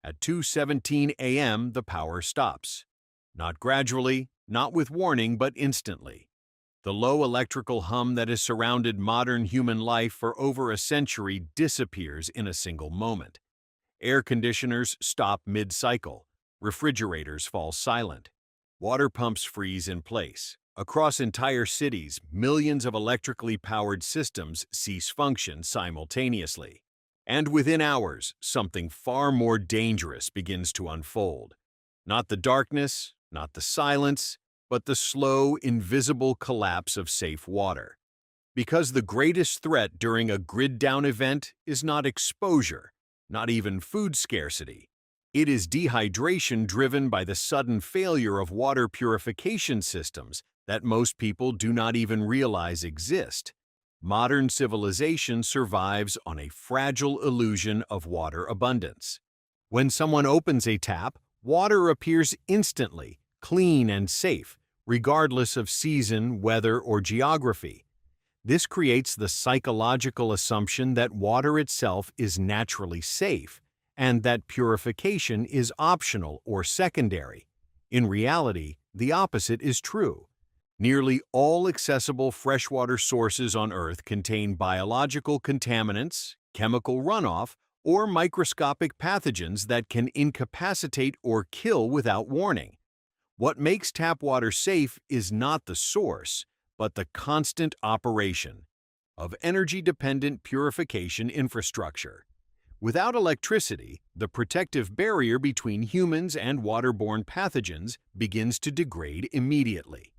At 2:17 a.m., the power stops. Not gradually, not with warning, but instantly. The low electrical hum that has surrounded modern human life for over a century disappears in a single moment. Air conditioners stop mid-cycle. Refrigerators fall silent. Water pumps freeze in place. Across entire cities, millions of electrically powered systems cease function simultaneously. And within hours, something far more dangerous begins to unfold. Not the darkness, not the silence, but the slow, invisible collapse of safe water. Because the greatest threat during a grid-down event is not exposure, not even food scarcity. It is dehydration driven by the sudden failure of water purification systems that most people do not even realize exist. Modern civilization survives on a fragile illusion of water abundance. When someone opens a tap, water appears instantly, clean and safe, regardless of season, weather, or geography. This creates the psychological assumption that water itself is naturally safe and that purification is optional or secondary. In reality, the opposite is true. Nearly all accessible freshwater sources on Earth contain biological contaminants, chemical runoff, or microscopic pathogens that can incapacitate or kill without warning. What makes tap water safe is not the source, but the constant operation of energy-dependent purification infrastructure. Without electricity, the protective barrier between humans and waterborne pathogens begins to degrade immediately.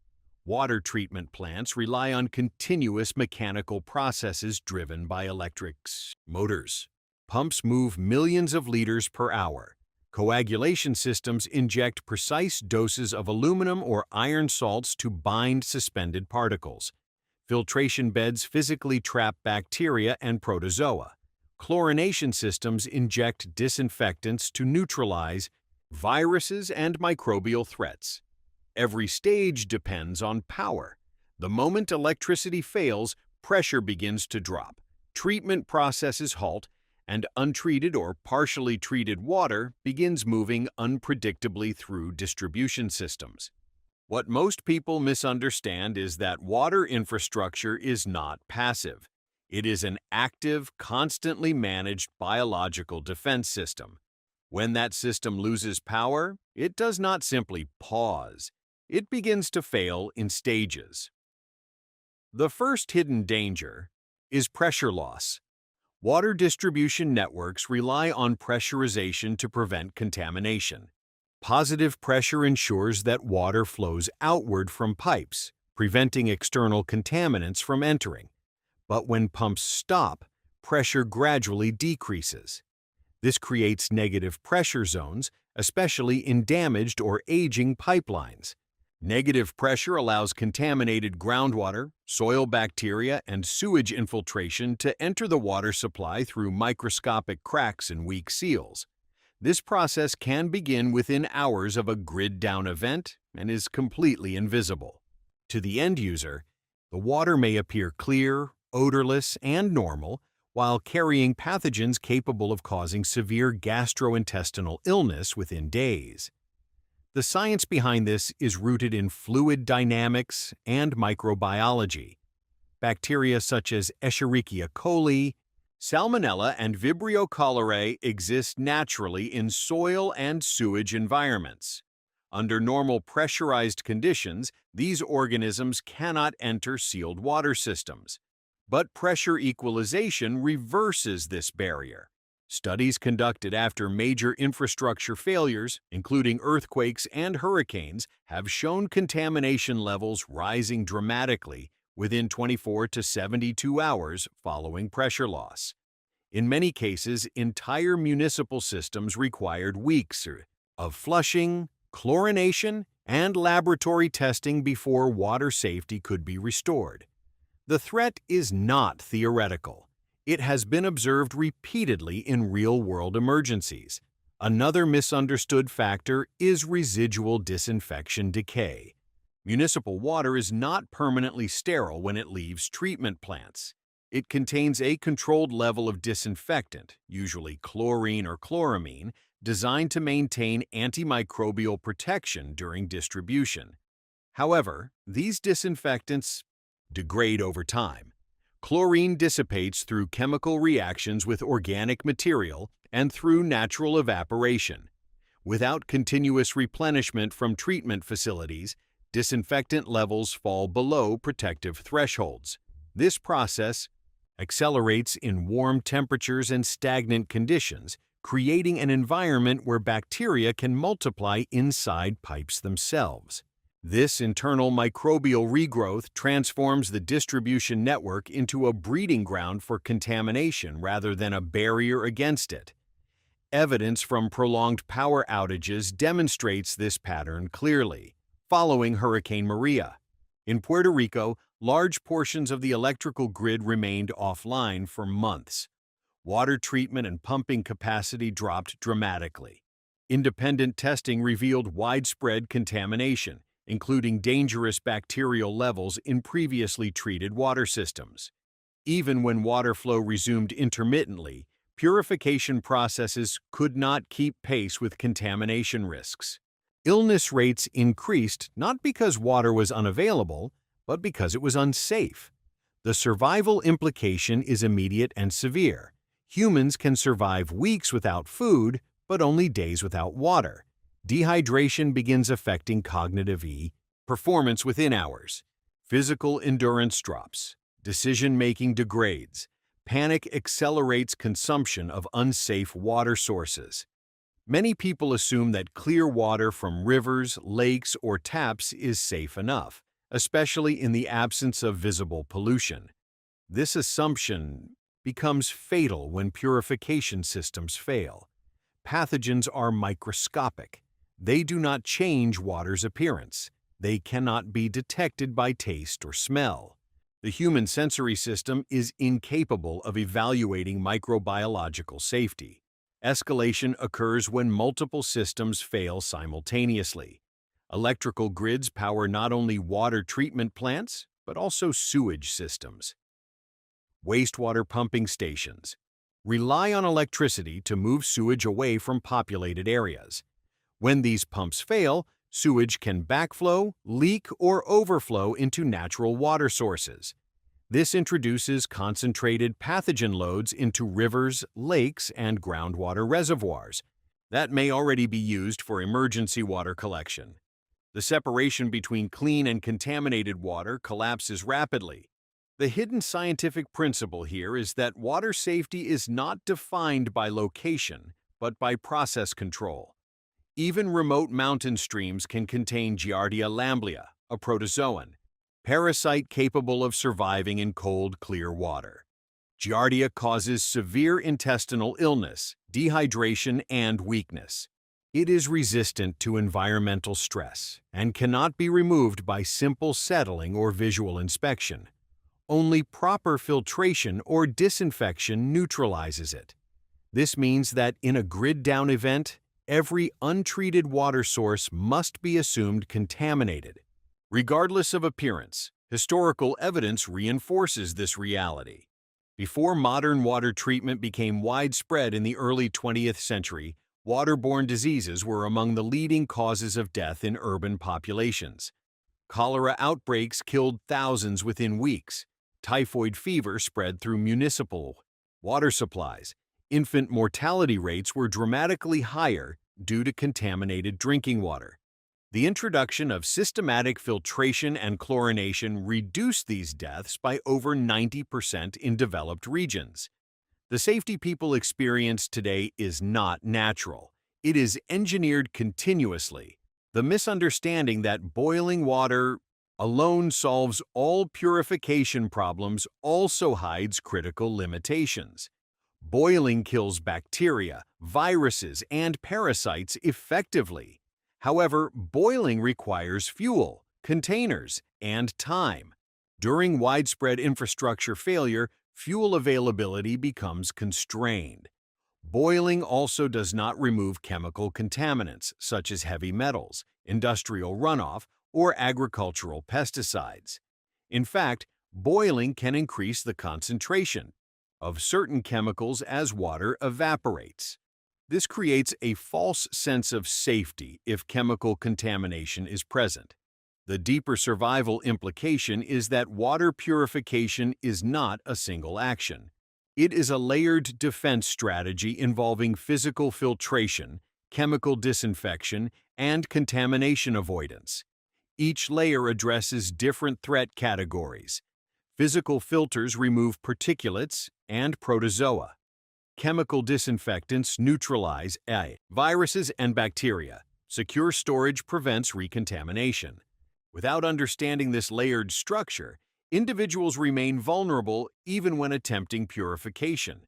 Water treatment plants rely on continuous mechanical processes driven by electric motors. Pumps move millions of liters per hour. Coagulation systems inject precise doses of aluminum or iron salts to bind suspended particles. Filtration beds physically trap bacteria and protozoa. Chlorination systems inject disinfectants to neutralize viruses and microbial threats. Every stage depends on power. The moment electricity fails, pressure begins to drop. Treatment processes halt, and untreated or partially treated water begins moving unpredictably through distribution systems. What most people misunderstand is that water infrastructure is not passive. It is an active, constantly managed biological defense system. When that system loses power, it does not simply pause. It begins to fail in stages. The first hidden danger is pressure loss. Water distribution networks rely on pressurization to prevent contamination. Positive pressure ensures that water flows outward from pipes, preventing external contaminants from entering. But when pumps stop, pressure gradually decreases. This creates negative pressure zones, especially in damaged or aging pipelines. Negative pressure allows contaminated groundwater, soil bacteria, and sewage infiltration to enter the water supply through microscopic cracks and weak seals. This process can begin within hours of a grid-down event and is completely invisible. To the end user, the water may appear clear, odorless, and normal, while carrying pathogens capable of causing severe gastrointestinal illness within days. The science behind this is rooted in fluid dynamics and microbiology. Bacteria such as Escherichia coli, Salmonella, and Vibrio cholerae exist naturally in soil and sewage environments. Under normal pressurized conditions, these organisms cannot enter sealed water systems. But pressure equalization reverses this barrier. Studies conducted after major infrastructure failures, including earthquakes and hurricanes, have shown contamination levels rising dramatically within 24 to 72 hours following pressure loss. In many cases, entire municipal systems required weeks of flushing, chlorination, and laboratory testing before water safety could be restored. The threat is not theoretical. It has been observed repeatedly in real-world emergencies. Another misunderstood factor is residual disinfection decay. Municipal water is not permanently sterile when it leaves treatment plants. It contains a controlled level of disinfectant, usually chlorine or chloramine, designed to maintain antimicrobial protection during distribution. However, these disinfectants degrade over time. Chlorine dissipates through chemical reactions with organic material and through natural evaporation. Without continuous replenishment from treatment facilities, disinfectant levels fall below protective thresholds. This process accelerates in warm temperatures and stagnant conditions, creating an environment where bacteria can multiply inside pipes themselves. This internal microbial regrowth transforms the distribution network into a breeding ground for contamination rather than a barrier against it. Evidence from prolonged power outages demonstrates this pattern clearly. Following Hurricane Maria, in Puerto Rico, large portions of the electrical grid remained offline for months. Water treatment and pumping capacity dropped dramatically. Independent testing revealed widespread contamination, including dangerous bacterial levels in previously treated water systems. Even when water flow resumed intermittently, purification processes could not keep pace with contamination risks. Illness rates increased not because water was unavailable, but because it was unsafe. The survival implication is immediate and severe. Humans can survive weeks without food, but only days without water. Dehydration begins affecting cognitive performance within hours. Physical endurance drops. Decision-making degrades. Panic accelerates consumption of unsafe water sources. Many people assume that clear water from rivers, lakes, or taps is safe enough, especially in the absence of visible pollution. This assumption becomes fatal when purification systems fail. Pathogens are microscopic. They do not change water's appearance. They cannot be detected by taste or smell. The human sensory system is incapable of evaluating microbiological safety. Escalation occurs when multiple systems fail simultaneously. Electrical grids power not only water treatment plants, but also sewage systems. Wastewater pumping stations rely on electricity to move sewage away from populated areas. When these pumps fail, sewage can backflow, leak, or overflow into natural water sources. This introduces concentrated pathogen loads into rivers, lakes, and groundwater reservoirs that may already be used for emergency water collection. The separation between clean and contaminated water collapses rapidly. The hidden scientific principle here is that water safety is not defined by location, but by process control. Even remote mountain streams can contain Giardia lamblia, a protozoan, parasite capable of surviving in cold, clear water. Giardia causes severe intestinal illness, dehydration, and weakness. It is resistant to environmental stress and cannot be removed by simple settling or visual inspection. Only proper filtration or disinfection neutralizes it. This means that in a grid-down event, every untreated water source must be assumed contaminated. Regardless of appearance, historical evidence reinforces this reality. Before modern water treatment became widespread in the early 20th century, waterborne diseases were among the leading causes of death in urban populations. Cholera outbreaks killed thousands within weeks. Typhoid fever spread through municipal water supplies. Infant mortality rates were dramatically higher due to contaminated drinking water. The introduction of systematic filtration and chlorination reduced these deaths by over 90% in developed regions. The safety people experience today is not natural. It is engineered continuously. The misunderstanding that boiling water alone solves all purification problems also hides critical limitations. Boiling kills bacteria, viruses, and parasites effectively. However, boiling requires fuel, containers, and time. During widespread infrastructure failure, fuel availability becomes constrained. Boiling also does not remove chemical contaminants, such as heavy metals, industrial runoff, or agricultural pesticides. In fact, boiling can increase the concentration of certain chemicals as water evaporates. This creates a false sense of safety if chemical contamination is present. The deeper survival implication is that water purification is not a single action. It is a layered defense strategy involving physical filtration, chemical disinfection, and contamination avoidance. Each layer addresses different threat categories. Physical filters remove particulates and protozoa. Chemical disinfectants neutralize viruses and bacteria. Secure storage prevents recontamination. Without understanding this layered structure, individuals remain vulnerable even when attempting purification.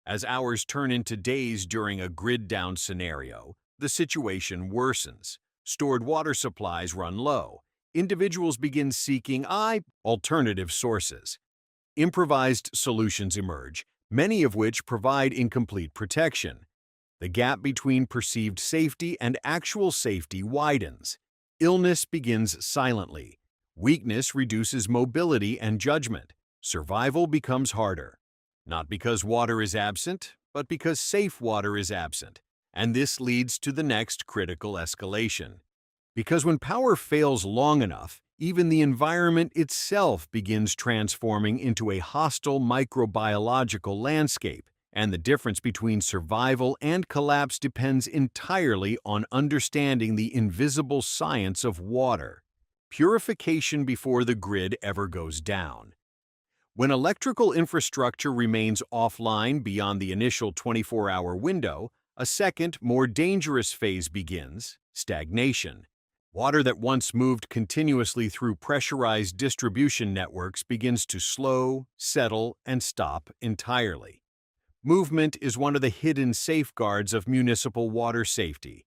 As hours turn into days during a grid-down scenario, the situation worsens. Stored water supplies run low. Individuals begin seeking alternative sources. Improvised solutions emerge, many of which provide incomplete protection. The gap between perceived safety and actual safety widens. Illness begins silently. Weakness reduces mobility and judgment. Survival becomes harder. Not because water is absent, but because safe water is absent. And this leads to the next critical escalation. Because when power fails long enough, even the environment itself begins transforming into a hostile microbiological landscape, and the difference between survival and collapse depends entirely on understanding the invisible science of water. Purification before the grid ever goes down. When electrical infrastructure remains offline beyond the initial 24-hour window, a second, more dangerous phase begins: stagnation. Water that once moved continuously through pressurized distribution networks begins to slow, settle, and stop entirely. Movement is one of the hidden safeguards of municipal water safety.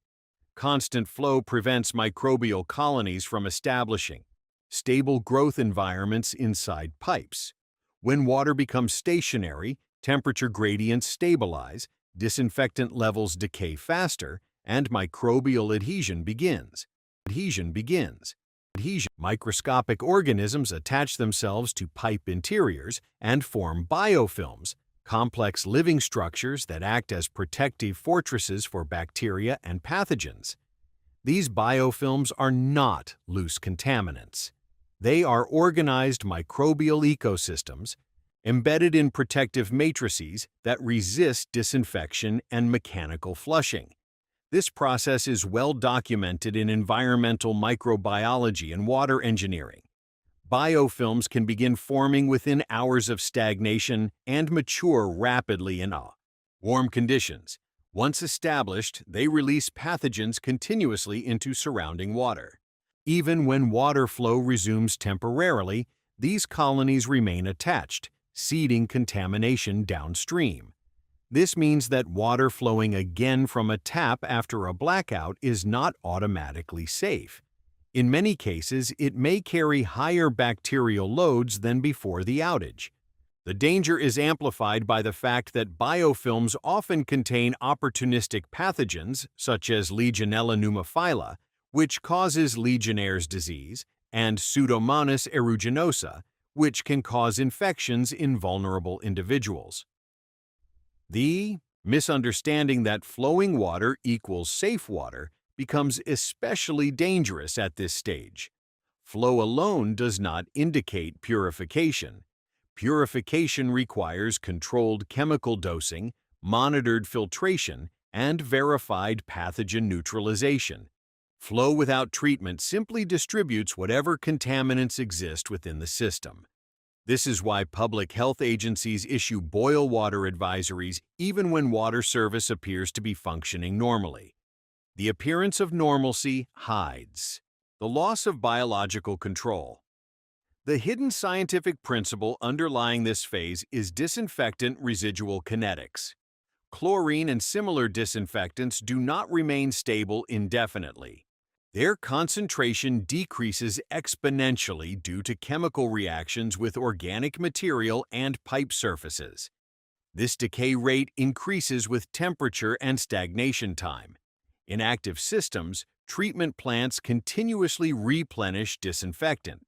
Constant flow prevents microbial colonies from establishing stable growth environments inside pipes. When water becomes stationary, temperature gradients stabilize, disinfectant levels decay faster, and microbial adhesion begins. Microscopic organisms attach themselves to pipe interiors and form biofilms, complex living structures that act as protective fortresses for bacteria and pathogens. These biofilms are not loose contaminants. They are organized microbial ecosystems embedded in protective matrices that resist disinfection and mechanical flushing. This process is well documented in environmental microbiology and water engineering. Biofilms can begin forming within hours of stagnation and mature rapidly in warm conditions. Once established, they release pathogens continuously into surrounding water. Even when water flow resumes temporarily, these colonies remain attached, seeding contamination downstream. This means that water flowing again from a tap after a blackout is not automatically safe. In many cases, it may carry higher bacterial loads than before the outage. The danger is amplified by the fact that biofilms often contain opportunistic pathogens, such as Legionella pneumophila, which causes Legionnaire's disease, and Pseudomonas aeruginosa, which can cause infections in vulnerable individuals. The misunderstanding that flowing water equals safe water becomes especially dangerous at this stage. Flow alone does not indicate purification. Purification requires controlled chemical dosing, monitored filtration, and verified pathogen neutralization. Flow without treatment simply distributes whatever contaminants exist within the system. This is why public health agencies issue boil water advisories even when water service appears to be functioning normally. The appearance of normalcy hides the loss of biological control. The hidden scientific principle underlying this phase is disinfectant residual kinetics. Chlorine and similar disinfectants do not remain stable indefinitely. Their concentration decreases exponentially due to chemical reactions with organic material and pipe surfaces. This decay rate increases with temperature and stagnation time. In active systems, treatment plants continuously replenish disinfectant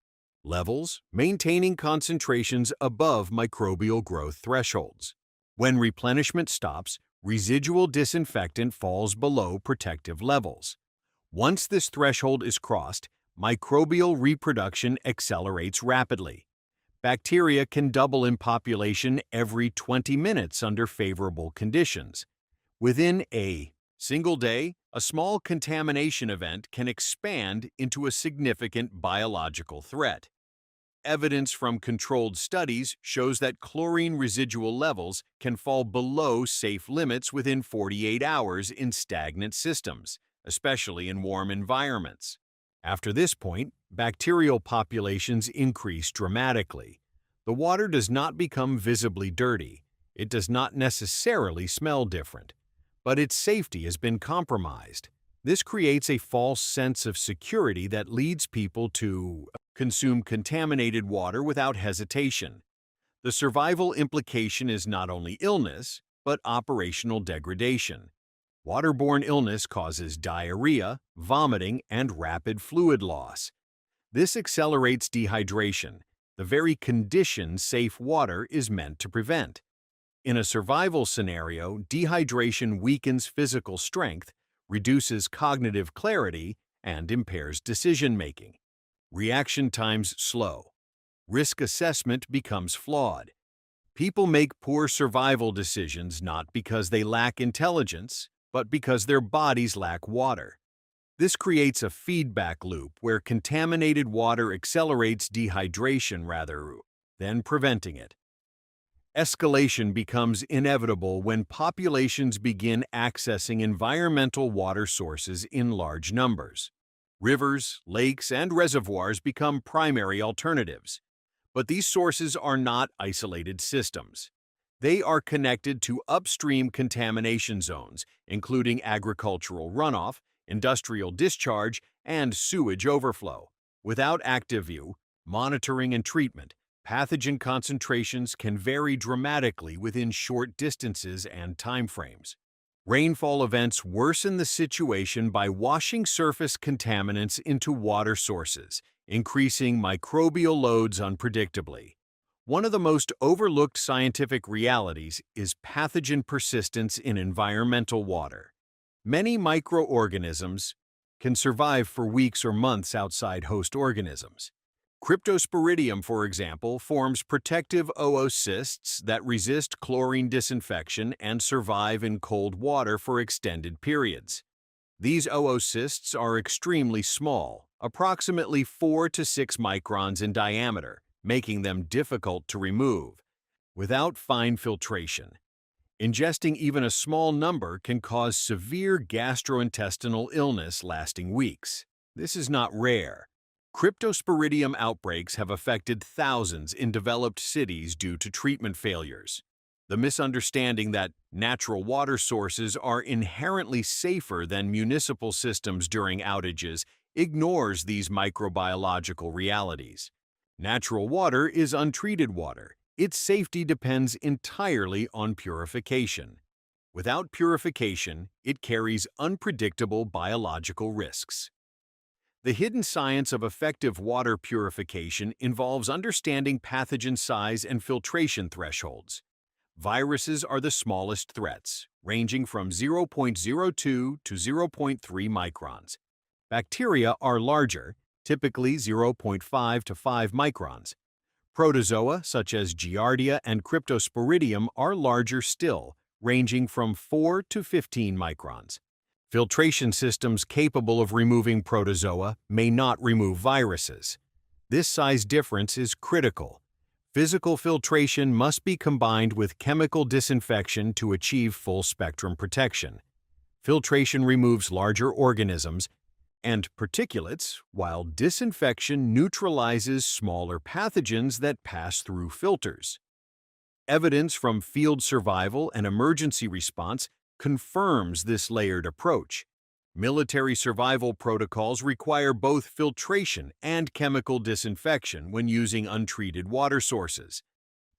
levels, maintaining concentrations above microbial growth thresholds. When replenishment stops, Residual disinfectant falls below protective levels. Once this threshold is crossed, microbial reproduction accelerates rapidly. Bacteria can double in population every 20 minutes under favorable conditions. Within a single day, a small contamination event can expand into a significant biological threat. Evidence from controlled studies shows that chlorine residual levels can fall below safe limits within 48 hours in stagnant systems, especially in warm environments. After this point, bacterial populations increase dramatically. The water does not become visibly dirty. It does not necessarily smell different, but its safety has been compromised. This creates a false sense of security that leads people to consume contaminated water without hesitation. The survival implication is not only illness, but operational degradation. Waterborne illness causes diarrhea, vomiting, and rapid fluid loss. This accelerates dehydration, the very condition safe water is meant to prevent. In a survival scenario, dehydration weakens physical strength, reduces cognitive clarity, and impairs decision-making. Reaction times slow. Risk assessment becomes flawed. People make poor survival decisions not because they lack intelligence, but because their bodies lack water. This creates a feedback loop where contaminated water accelerates dehydration rather than preventing it. Escalation becomes inevitable when populations begin accessing environmental water sources in large numbers. Rivers, lakes, and reservoirs become primary alternatives. But these sources are not isolated systems. They are connected to upstream contamination zones, including agricultural runoff, industrial discharge, and sewage overflow. Without active view, monitoring, and treatment, pathogen concentrations can vary dramatically within short distances and timeframes. Rainfall events worsen the situation by washing surface contaminants into water sources, increasing microbial loads unpredictably. One of the most overlooked scientific realities is pathogen persistence in environmental water. Many microorganisms can survive for weeks or months outside host organisms. Cryptosporidium, for example, forms protective oocysts that resist chlorine disinfection and survive in cold water for extended periods. These oocysts are extremely small, approximately 4 to 6 microns in diameter, making them difficult to remove. Without fine filtration, ingesting even a small number can cause severe gastrointestinal illness lasting weeks. This is not rare. Cryptosporidium outbreaks have affected thousands in developed cities due to treatment failures. The misunderstanding that natural water sources are inherently safer than municipal systems during outages ignores these microbiological realities. Natural water is untreated water. Its safety depends entirely on purification. Without purification, it carries unpredictable biological risks. The hidden science of effective water purification involves understanding pathogen size and filtration thresholds. Viruses are the smallest threats, ranging from 0.02 to 0.3 microns. Bacteria are larger, typically 0.5 to 5 microns. Protozoa, such as Giardia and Cryptosporidium, are larger still, ranging from 4 to 15 microns. Filtration systems capable of removing protozoa may not remove viruses. This size difference is critical. Physical filtration must be combined with chemical disinfection to achieve full-spectrum protection. Filtration removes larger organisms and particulates, while disinfection neutralizes smaller pathogens that pass through filters. Evidence from field survival and emergency response confirms this layered approach. Military survival protocols require both filtration and chemical disinfection when using untreated water sources.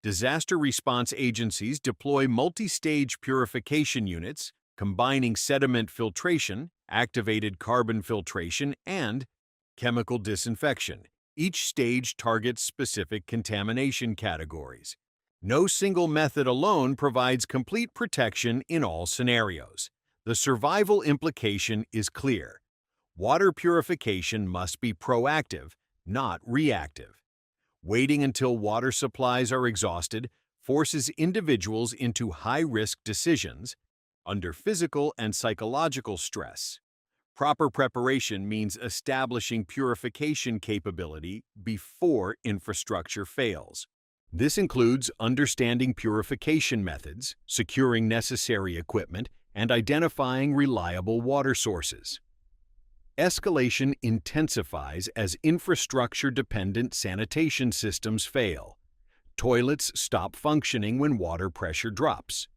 Disaster response agencies deploy multi-stage purification units, combining sediment filtration, activated carbon filtration, and chemical disinfection. Each stage targets specific contamination categories. No single method alone provides complete protection in all scenarios. The survival implication is clear. Water purification must be proactive, not reactive. Waiting until water supplies are exhausted forces individuals into high-risk decisions under physical and psychological stress. Proper preparation means establishing purification capability before infrastructure fails. This includes understanding purification methods, securing necessary equipment, and identifying reliable water sources. Escalation intensifies as infrastructure-dependent sanitation systems fail. Toilets stop functioning when water pressure drops.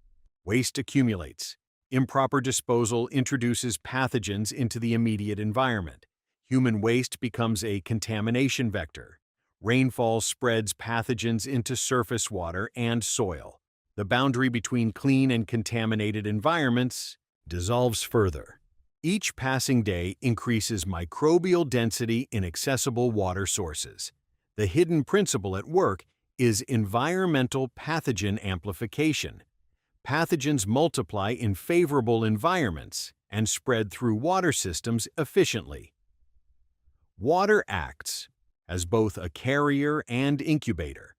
Waste accumulates. Improper disposal introduces pathogens into the immediate environment. Human waste becomes a contamination vector. Rainfall spreads pathogens into surface water and soil. The boundary between clean and contaminated environments dissolves further. Each passing day increases microbial density in accessible water sources. The hidden principle at work is environmental pathogen amplification. Pathogens multiply in favorable environments and spread through water systems efficiently. Water acts as both a carrier and incubator.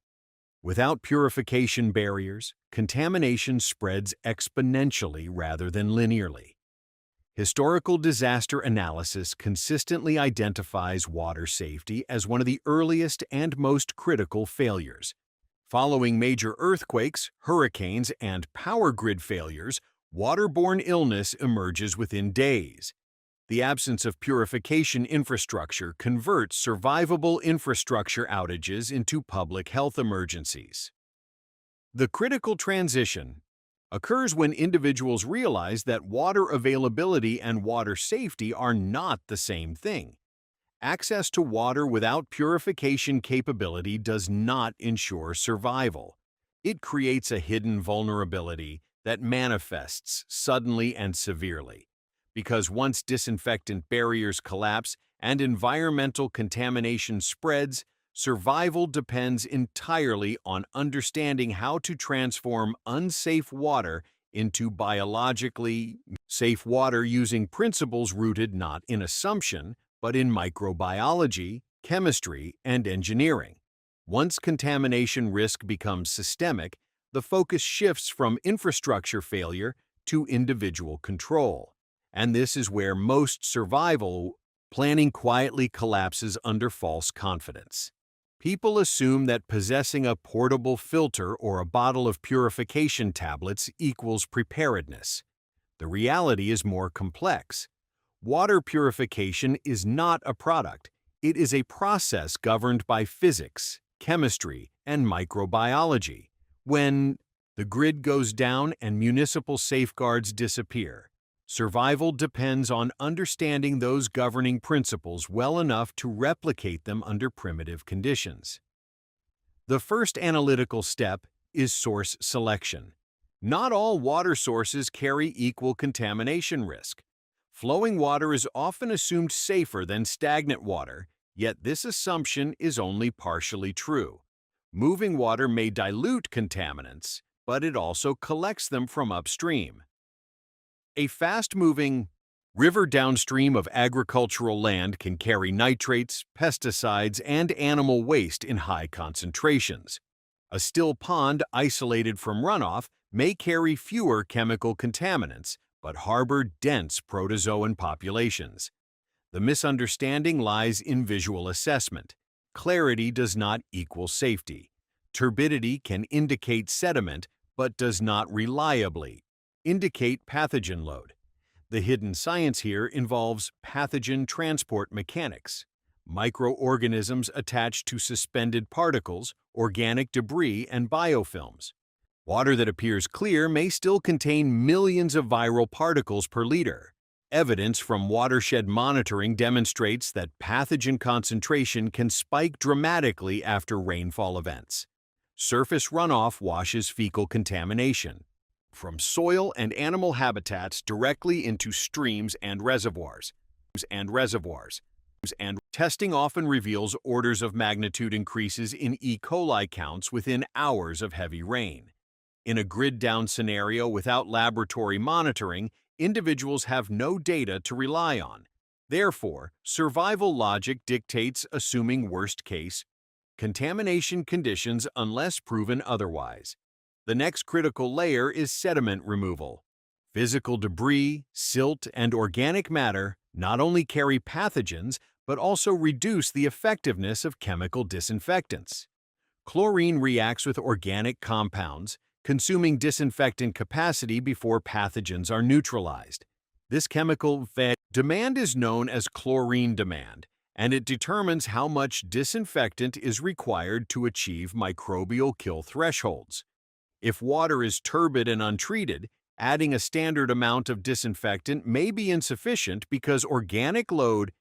Without purification barriers, contamination spreads exponentially rather than linearly. Historical disaster analysis consistently identifies water safety as one of the earliest and most critical failures. Following major earthquakes, hurricanes, and power grid failures, waterborne illness emerges within days. The absence of purification infrastructure converts survivable infrastructure outages into public health emergencies. The critical transition occurs when individuals realize that water availability and water safety are not the same thing. Access to water without purification capability does not ensure survival. It creates a hidden vulnerability that manifests suddenly and severely. Because once disinfectant barriers collapse and environmental contamination spreads, survival depends entirely on understanding how to transform unsafe water into biologically safe water using principles rooted not in assumption, but in microbiology, chemistry, and engineering. Once contamination risk becomes systemic, the focus shifts from infrastructure failure to individual control. And this is where most survival planning quietly collapses under false confidence. People assume that possessing a portable filter or a bottle of purification tablets equals preparedness. The reality is more complex. Water purification is not a product. It is a process governed by physics, chemistry, and microbiology. When the grid goes down and municipal safeguards disappear, survival depends on understanding those governing principles well enough to replicate them under primitive conditions. The first analytical step is source selection. Not all water sources carry equal contamination risk. Flowing water is often assumed safer than stagnant water, yet this assumption is only partially true. Moving water may dilute contaminants, but it also collects them from upstream. A fast-moving river downstream of agricultural land can carry nitrates, pesticides, and animal waste in high concentrations. A still pond isolated from runoff may carry fewer chemical contaminants, but harbor dense protozoan populations. The misunderstanding lies in visual assessment. Clarity does not equal safety. Turbidity can indicate sediment, but does not reliably indicate pathogen load. The hidden science here involves pathogen transport mechanics, microorganisms attached to suspended particles, organic debris, and biofilms. Water that appears clear may still contain millions of viral particles per liter. Evidence from watershed monitoring demonstrates that pathogen concentration can spike dramatically after rainfall events. Surface runoff washes fecal contamination from soil and animal habitats directly into streams and reservoirs. and testing often reveals orders of magnitude increases in E. coli counts within hours of heavy rain. In a grid-down scenario without laboratory monitoring, individuals have no data to rely on. Therefore, survival logic dictates assuming worst-case contamination conditions unless proven otherwise. The next critical layer is sediment removal. Physical debris, silt, and organic matter not only carry pathogens, but also reduce the effectiveness of chemical disinfectants. Chlorine reacts with organic compounds, consuming disinfectant capacity before pathogens are neutralized. This chemical demand is known as chlorine demand, and it determines how much disinfectant is required to achieve microbial kill thresholds. If water is turbid and untreated, adding a standard amount of disinfectant may be insufficient because organic load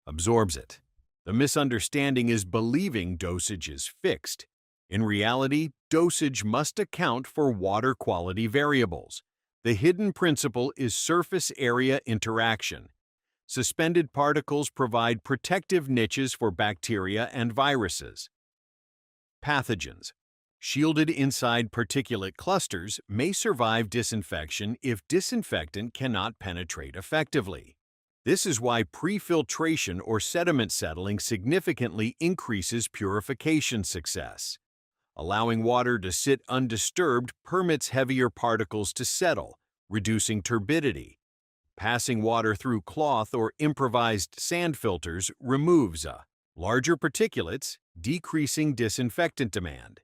absorbs it. The misunderstanding is believing dosage is fixed. In reality, dosage must account for water quality variables. The hidden principle is surface area interaction. Suspended particles provide protective niches for bacteria and viruses. Pathogens, shielded inside particulate clusters, may survive disinfection if disinfectant cannot penetrate effectively. This is why pre-filtration or sediment settling significantly increases purification success. Allowing water to sit undisturbed permits heavier particles to settle, reducing turbidity. Passing water through cloth or improvised sand filters removes larger particulates, decreasing disinfectant demand.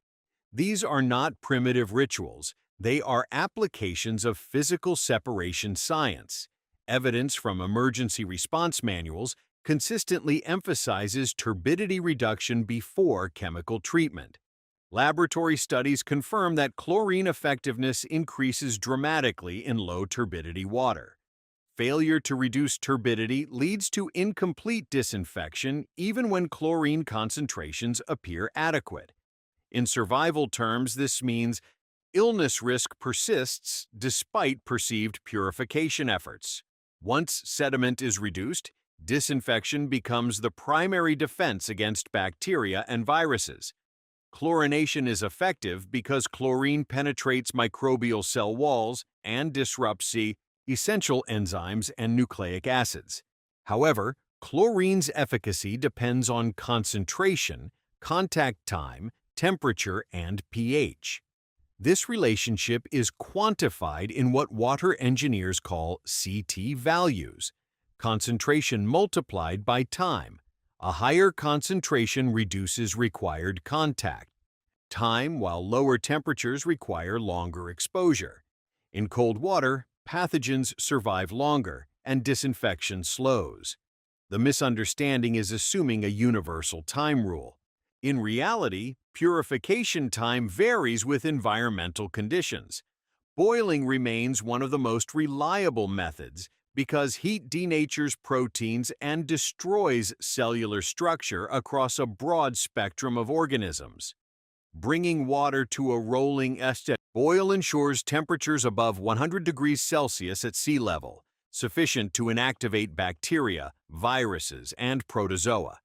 These are not primitive rituals, they are applications of physical separation science. Evidence from emergency response manuals consistently emphasizes turbidity reduction before chemical treatment. Laboratory studies confirm that chlorine effectiveness increases dramatically in low turbidity water. Failure to reduce turbidity leads to incomplete disinfection even when chlorine concentrations appear adequate. In survival terms, this means illness risk persists despite perceived purification efforts. Once sediment is reduced, disinfection becomes the primary defense against bacteria and viruses. Chlorination is effective because chlorine penetrates microbial cell walls and disrupts essential enzymes and nucleic acids. However, chlorine's efficacy depends on concentration, contact time, temperature, and pH. This relationship is quantified in what water engineers call CT values, concentration multiplied by time. A higher concentration reduces required contact time, while lower temperatures require longer exposure. In cold water, pathogens survive longer, and disinfection slows. The misunderstanding is assuming a universal time rule. In reality, purification time varies with environmental conditions. Boiling remains one of the most reliable methods because heat denatures proteins and destroys cellular structure across a broad spectrum of organisms. Bringing water to a rolling boil ensures temperatures above 100 degrees Celsius at sea level, sufficient to inactivate bacteria, viruses, and protozoa.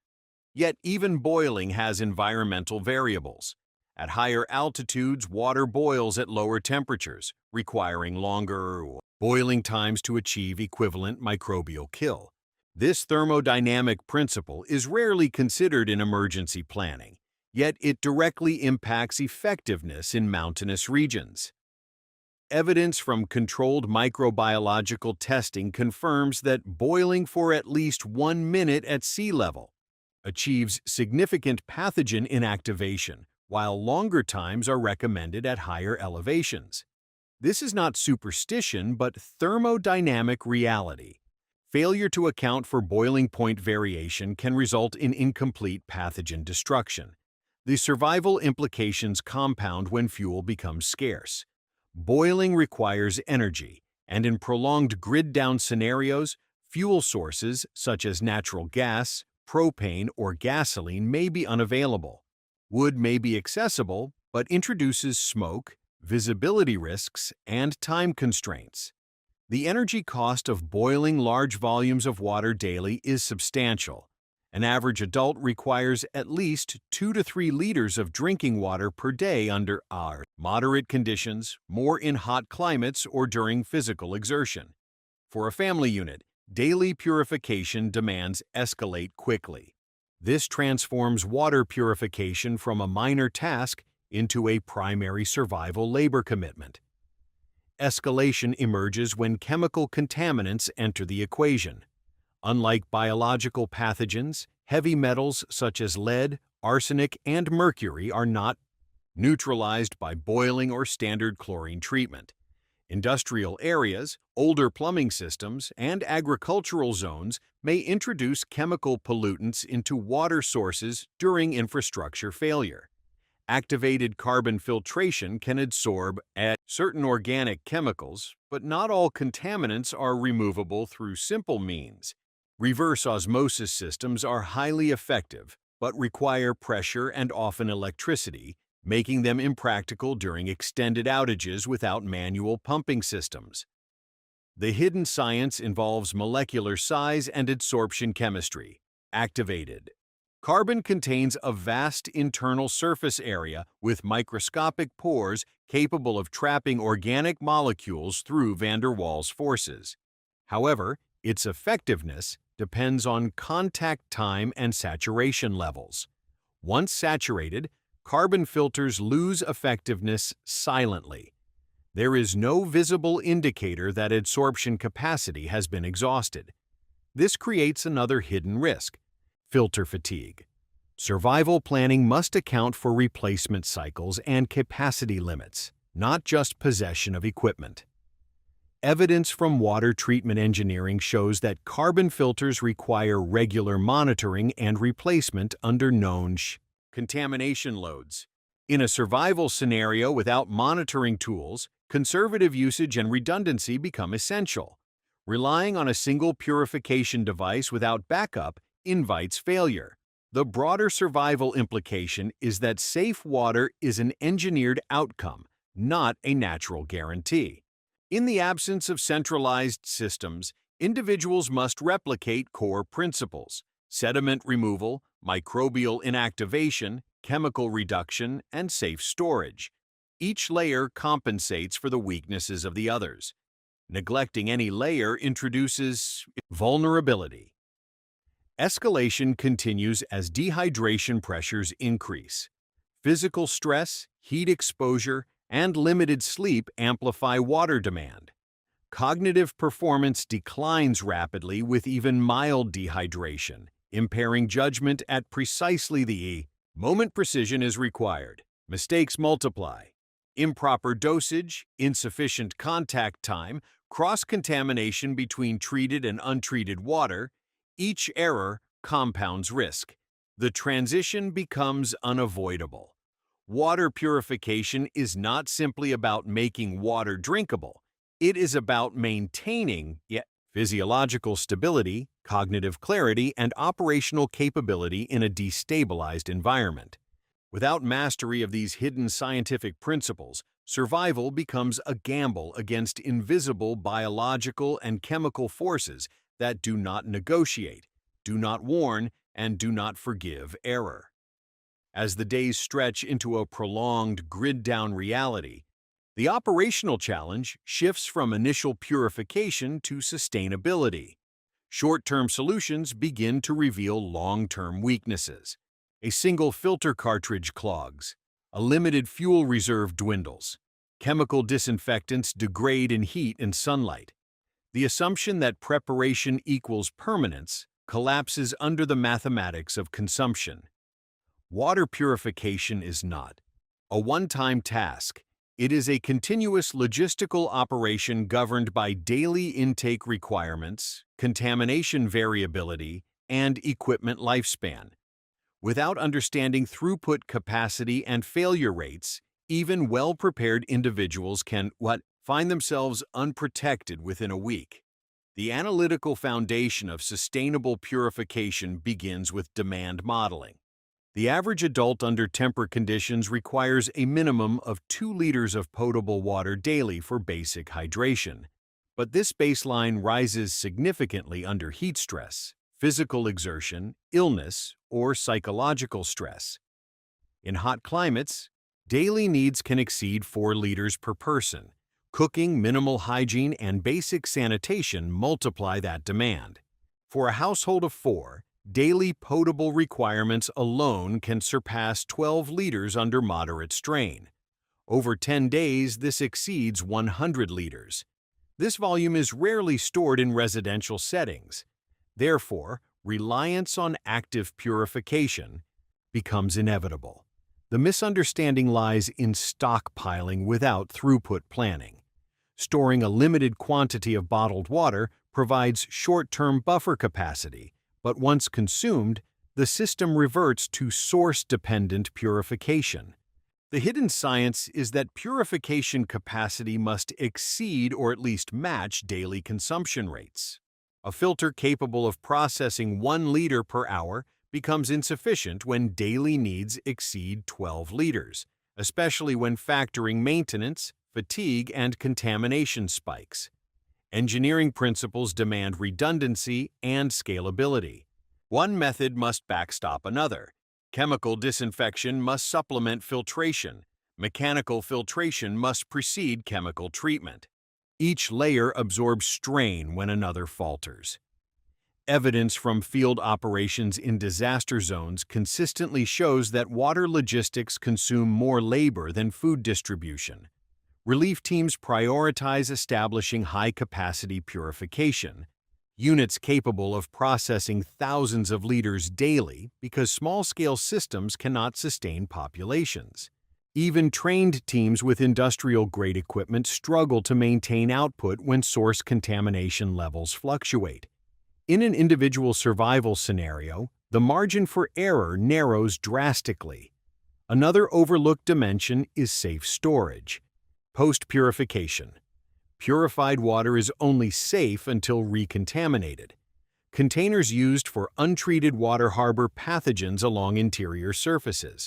Yet even boiling has environmental variables. At higher altitudes, water boils at lower temperatures, requiring longer boiling times to achieve equivalent microbial kill. This thermodynamic principle is rarely considered in emergency planning, yet it directly impacts effectiveness in mountainous regions. Evidence from controlled microbiological testing confirms that boiling for at least 1 minute at sea level achieves significant pathogen inactivation, while longer times are recommended at higher elevations. This is not superstition, but thermodynamic reality. Failure to account for boiling point variation can result in incomplete pathogen destruction. The survival implications compound when fuel becomes scarce. Boiling requires energy, and in prolonged grid-down scenarios, fuel sources such as natural gas, propane, or gasoline may be unavailable. Wood may be accessible, but introduces smoke, visibility risks, and time constraints. The energy cost of boiling large volumes of water daily is substantial, An average adult requires at least 2 to 3 liters of drinking water per day under our moderate conditions, more in hot climates or during physical exertion. For a family unit, daily purification demands escalate quickly. This transforms water purification from a minor task into a primary survival labor commitment. Escalation emerges when chemical contaminants enter the equation. Unlike biological pathogens, heavy metals such as lead, arsenic, and mercury are not neutralized by boiling or standard chlorine treatment. Industrial areas, older plumbing systems, and agricultural zones may introduce chemical pollutants into water sources during infrastructure failure. Activated carbon filtration can absorb certain organic chemicals, but not all contaminants are removable through simple means. Reverse osmosis systems are highly effective, but require pressure and often electricity, making them impractical during extended outages without manual pumping systems. The hidden science involves molecular size and adsorption chemistry. Activated carbon contains a vast internal surface area with microscopic pores capable of trapping organic molecules through van der Waals forces. However, its effectiveness depends on contact time and saturation levels. Once saturated, carbon filters lose effectiveness silently. There is no visible indicator that adsorption capacity has been exhausted. This creates another hidden risk: filter fatigue. Survival planning must account for replacement cycles and capacity limits, not just possession of equipment. Evidence from water treatment engineering shows that carbon filters require regular monitoring and replacement under known contamination loads. In a survival scenario without monitoring tools, conservative usage and redundancy become essential. Relying on a single purification device without backup invites failure. The broader survival implication is that safe water is an engineered outcome, not a natural guarantee. In the absence of centralized systems, individuals must replicate core principles: sediment removal, microbial inactivation, chemical reduction, and safe storage. Each layer compensates for the weaknesses of the others. Neglecting any layer introduces vulnerability. Escalation continues as dehydration pressures increase. Physical stress, heat exposure, and limited sleep amplify water demand. Cognitive performance declines rapidly with even mild dehydration, impairing judgment at precisely the moment precision is required. Mistakes multiply. Improper dosage, insufficient contact time, cross-contamination between treated and untreated water, each error compounds risk. The transition becomes unavoidable. Water purification is not simply about making water drinkable. It is about maintaining physiological stability, cognitive clarity, and operational capability in a destabilized environment. Without mastery of these hidden scientific principles, survival becomes a gamble against invisible biological and chemical forces that do not negotiate, do not warn, and do not forgive error. As the days stretch into a prolonged grid-down reality, the operational challenge shifts from initial purification to sustainability. Short-term solutions begin to reveal long-term weaknesses. A single filter cartridge clogs. A limited fuel reserve dwindles. Chemical disinfectants degrade in heat and sunlight. The assumption that preparation equals permanence collapses under the mathematics of consumption. Water purification is not a one-time task. It is a continuous logistical operation governed by daily intake requirements, contamination variability, and equipment lifespan. Without understanding throughput capacity and failure rates, even well-prepared individuals can find themselves unprotected within a week. The analytical foundation of sustainable purification begins with demand modeling. The average adult under temperate conditions requires a minimum of 2 liters of potable water daily for basic hydration. But this baseline rises significantly under heat stress, physical exertion, illness, or psychological stress. In hot climates, daily needs can exceed 4 liters per person. Cooking, minimal hygiene, and basic sanitation multiply that demand. For a household of 4, daily potable requirements alone can surpass 12 liters under moderate strain. Over 10 days, this exceeds 100 liters. This volume is rarely stored in residential settings. Therefore, reliance on active purification becomes inevitable. The misunderstanding lies in stockpiling without throughput planning. Storing a limited quantity of bottled water provides short-term buffer capacity, but once consumed, the system reverts to source-dependent purification. The hidden science is that purification capacity must exceed or at least match daily consumption rates. A filter capable of processing 1 liter per hour becomes insufficient when daily needs exceed 12 liters, especially when factoring maintenance, fatigue, and contamination spikes. Engineering principles demand redundancy and scalability. One method must backstop another. Chemical disinfection must supplement filtration. Mechanical filtration must precede chemical treatment. Each layer absorbs strain when another falters. Evidence from field operations in disaster zones consistently shows that water logistics consume more labor than food distribution. Relief teams prioritize establishing high-capacity purification, units capable of processing thousands of liters daily because small-scale systems cannot sustain populations. Even trained teams with industrial-grade equipment struggle to maintain output when source contamination levels fluctuate. In an individual survival scenario, the margin for error narrows drastically. Another overlooked dimension is safe storage. Post-purification. Purified water is only safe until recontaminated. Containers used for untreated water harbor pathogens along interior surfaces.